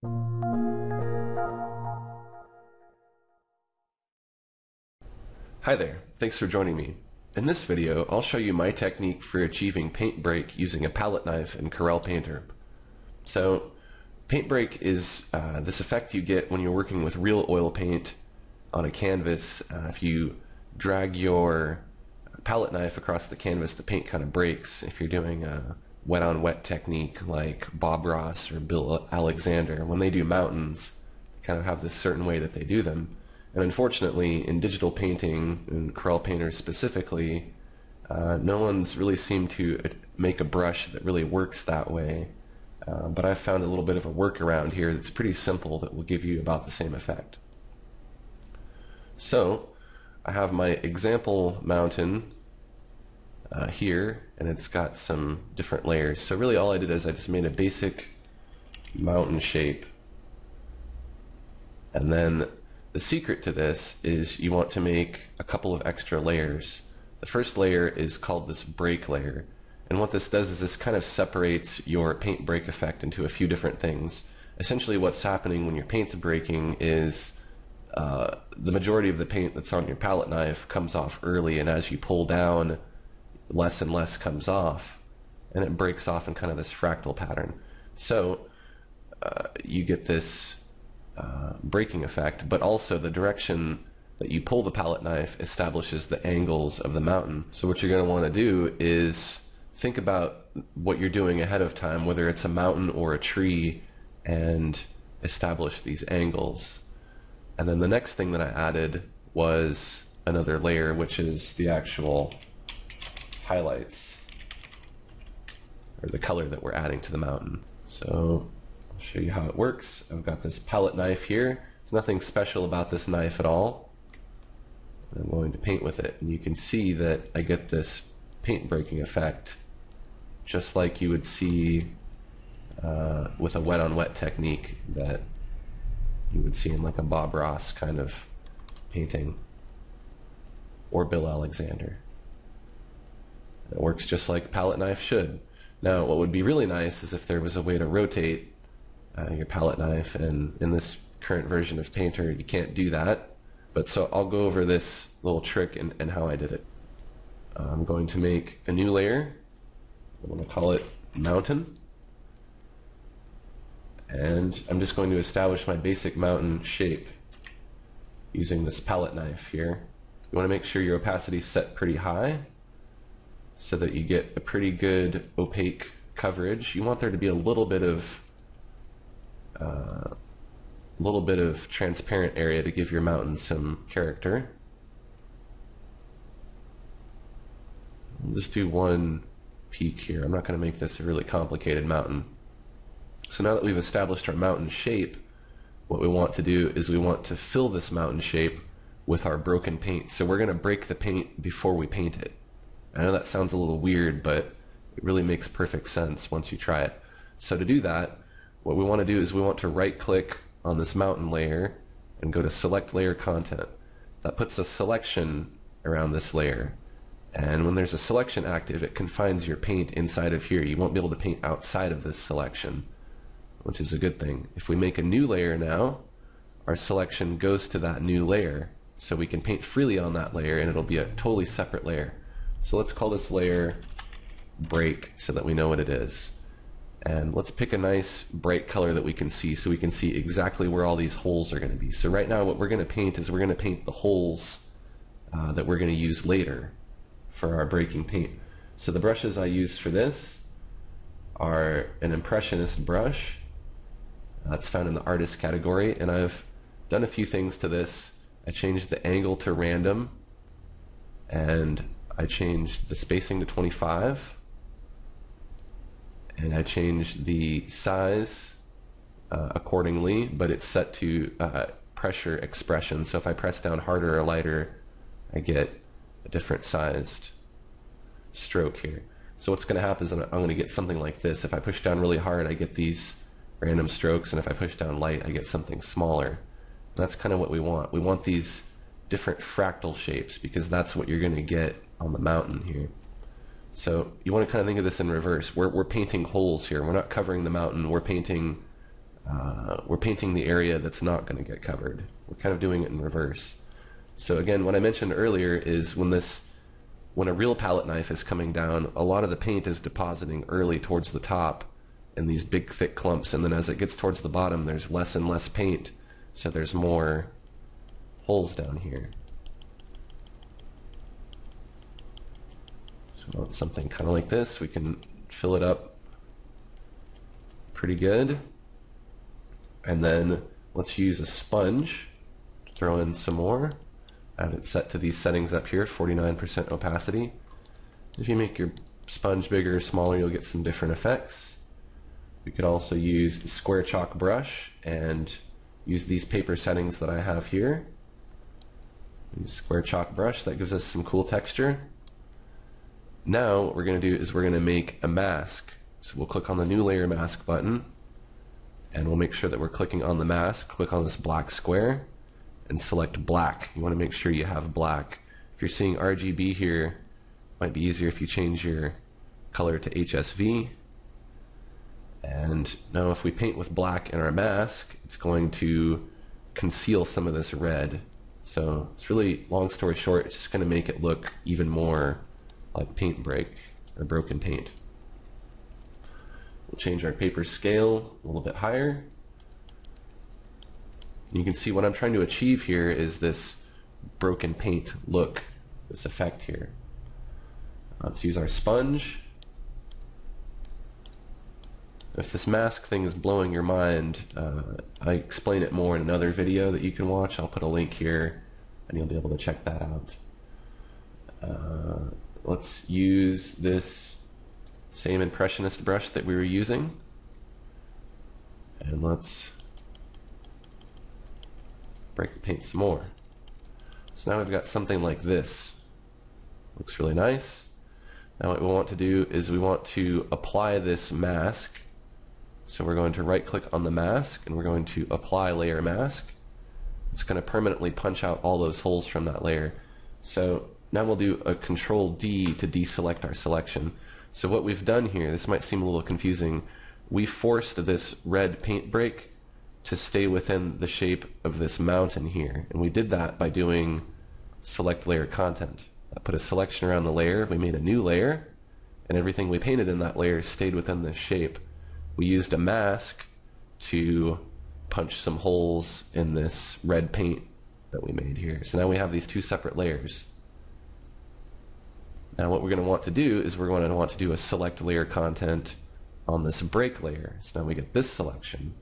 Hi there, thanks for joining me. In this video, I'll show you my technique for achieving paint break using a palette knife and Corel Painter. So, paint break is this effect you get when you're working with real oil paint on a canvas. If you drag your palette knife across the canvas, the paint kind of breaks. If you're doing a wet-on-wet technique like Bob Ross or Bill Alexander, when they do mountains, they kind of have this certain way that they do them. And unfortunately, in digital painting, and Corel Painter specifically, no one's really seemed to make a brush that really works that way. But I've found a little bit of a workaround here that's pretty simple that will give you about the same effect. So, I have my example mountain here, and it's got some different layers. So really all I did is I just made a basic mountain shape, and then the secret to this is you want to make a couple of extra layers. The first layer is called this break layer, and what this does is this kind of separates your paint break effect into a few different things. Essentially what's happening when your paint's breaking is the majority of the paint that's on your palette knife comes off early, and as you pull down, less and less comes off, and it breaks off in kind of this fractal pattern. So you get this breaking effect, but also the direction that you pull the palette knife establishes the angles of the mountain. So what you're going to want to do is think about what you're doing ahead of time, whether it's a mountain or a tree, and establish these angles. And then the next thing that I added was another layer, which is the actual highlights, or the color that we're adding to the mountain. So I'll show you how it works. I've got this palette knife here. There's nothing special about this knife at all. I'm going to paint with it, and you can see that I get this paint breaking effect just like you would see with a wet-on-wet technique that you would see in like a Bob Ross kind of painting, or Bill Alexander. It works just like a palette knife should. Now what would be really nice is if there was a way to rotate your palette knife, and in this current version of Painter you can't do that. But so I'll go over this little trick and how I did it. I'm going to make a new layer. I'm going to call it Mountain. And I'm just going to establish my basic mountain shape using this palette knife here. You want to make sure your opacity is set pretty high so that you get a pretty good opaque coverage. You want there to be a little bit of transparent area to give your mountain some character. I'll just do one peak here. I'm not going to make this a really complicated mountain. So now that we've established our mountain shape, what we want to do is we want to fill this mountain shape with our broken paint. So we're going to break the paint before we paint it. I know that sounds a little weird, but it really makes perfect sense once you try it. So to do that, what we want to do is we want to right-click on this mountain layer and go to Select Layer Content. That puts a selection around this layer. And when there's a selection active, it confines your paint inside of here. You won't be able to paint outside of this selection, which is a good thing. If we make a new layer now, our selection goes to that new layer, so we can paint freely on that layer, and it'll be a totally separate layer. So let's call this layer Break so that we know what it is. And let's pick a nice bright color that we can see, so we can see exactly where all these holes are going to be. So right now what we're going to paint is we're going to paint the holes that we're going to use later for our breaking paint. So the brushes I use for this are an Impressionist brush. That's found in the Artist category, and I've done a few things to this. I changed the angle to random, and I changed the spacing to 25, and I changed the size accordingly, but it's set to pressure expression. So if I press down harder or lighter, I get a different sized stroke here. So what's going to happen is I'm going to get something like this. If I push down really hard, I get these random strokes, and if I push down light, I get something smaller. That's kind of what we want. We want these different fractal shapes because that's what you're going to get on the mountain here. So you want to kind of think of this in reverse. We're painting holes here. We're not covering the mountain. We're painting we're painting the area that's not going to get covered. We're kind of doing it in reverse. So again, what I mentioned earlier is when a real palette knife is coming down, a lot of the paint is depositing early towards the top in these big thick clumps, and then as it gets towards the bottom there's less and less paint, so there's more holes down here. So we want something kind of like this. We can fill it up pretty good, and then let's use a sponge to throw in some more. I have it set to these settings up here, 49% opacity. If you make your sponge bigger or smaller, you'll get some different effects. We could also use the square chalk brush and use these paper settings that I have here. Use square chalk brush, that gives us some cool texture. Now what we're going to do is we're going to make a mask. So we'll click on the new layer mask button, and we'll make sure that we're clicking on the mask. Click on this black square and select black. You want to make sure you have black. If you're seeing RGB here, it might be easier if you change your color to HSV. And now if we paint with black in our mask, it's going to conceal some of this red. So it's really, long story short, it's just going to make it look even more like paint break or broken paint. We'll change our paper scale a little bit higher. You can see what I'm trying to achieve here is this broken paint look, this effect here. Let's use our sponge. If this mask thing is blowing your mind, I explain it more in another video that you can watch. I'll put a link here and you'll be able to check that out. Let's use this same impressionist brush that we were using, and let's break the paint some more. So now we've got something like this. Looks really nice. Now what we want to do is we want to apply this mask. So we're going to right click on the mask and we're going to apply layer mask. It's going to permanently punch out all those holes from that layer. So now we'll do a Control D to deselect our selection. So what we've done here, this might seem a little confusing, we forced this red paint break to stay within the shape of this mountain here. And we did that by doing select layer content. I put a selection around the layer, we made a new layer, and everything we painted in that layer stayed within this shape. We used a mask to punch some holes in this red paint that we made here. So now we have these two separate layers. Now what we're going to want to do is we're going to want to do a select layer content on this break layer. So now we get this selection.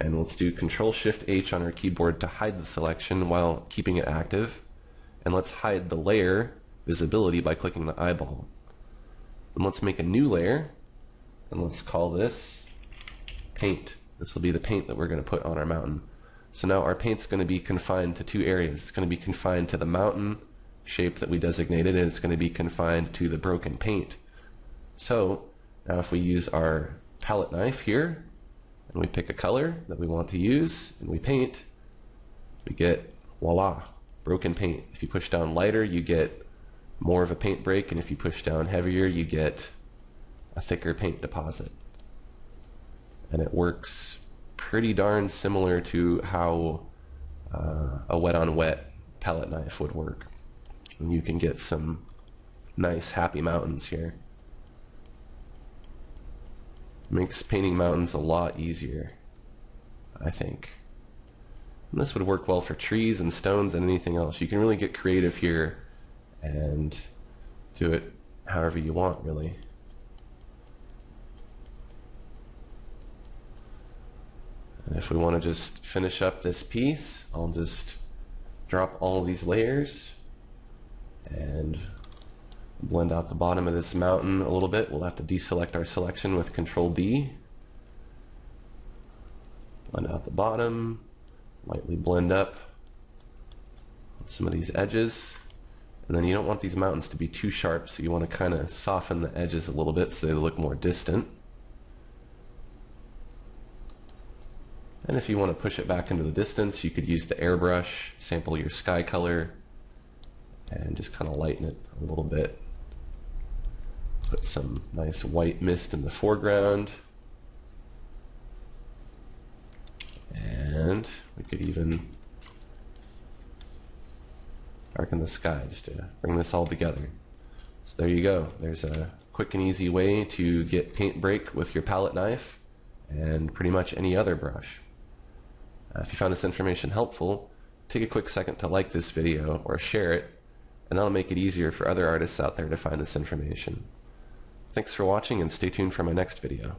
And let's do Control-Shift-H on our keyboard to hide the selection while keeping it active. And let's hide the layer visibility by clicking the eyeball. And let's make a new layer, and let's call this paint. This will be the paint that we're going to put on our mountain. So now our paint's going to be confined to two areas. It's going to be confined to the mountain shape that we designated, and it's going to be confined to the broken paint. So now if we use our palette knife here, and we pick a color that we want to use, and we paint, we get, voila, broken paint. If you push down lighter, you get more of a paint break, and if you push down heavier, you get a thicker paint deposit. And it works pretty darn similar to how a wet-on-wet palette knife would work. And you can get some nice, happy mountains here. Makes painting mountains a lot easier, I think. And this would work well for trees and stones and anything else. You can really get creative here and do it however you want, really. And if we want to just finish up this piece, I'll just drop all of these layers and blend out the bottom of this mountain a little bit. We'll have to deselect our selection with Control D. Blend out the bottom, lightly blend up some of these edges. And then you don't want these mountains to be too sharp, so you want to kind of soften the edges a little bit so they look more distant. And if you want to push it back into the distance, you could use the airbrush, sample your sky color, and just kind of lighten it a little bit. Put some nice white mist in the foreground. could even darken the sky just to bring this all together. So there you go. There's a quick and easy way to get paint break with your palette knife and pretty much any other brush. If you found this information helpful, take a quick second to like this video or share it, and that'll make it easier for other artists out there to find this information. Thanks for watching, and stay tuned for my next video.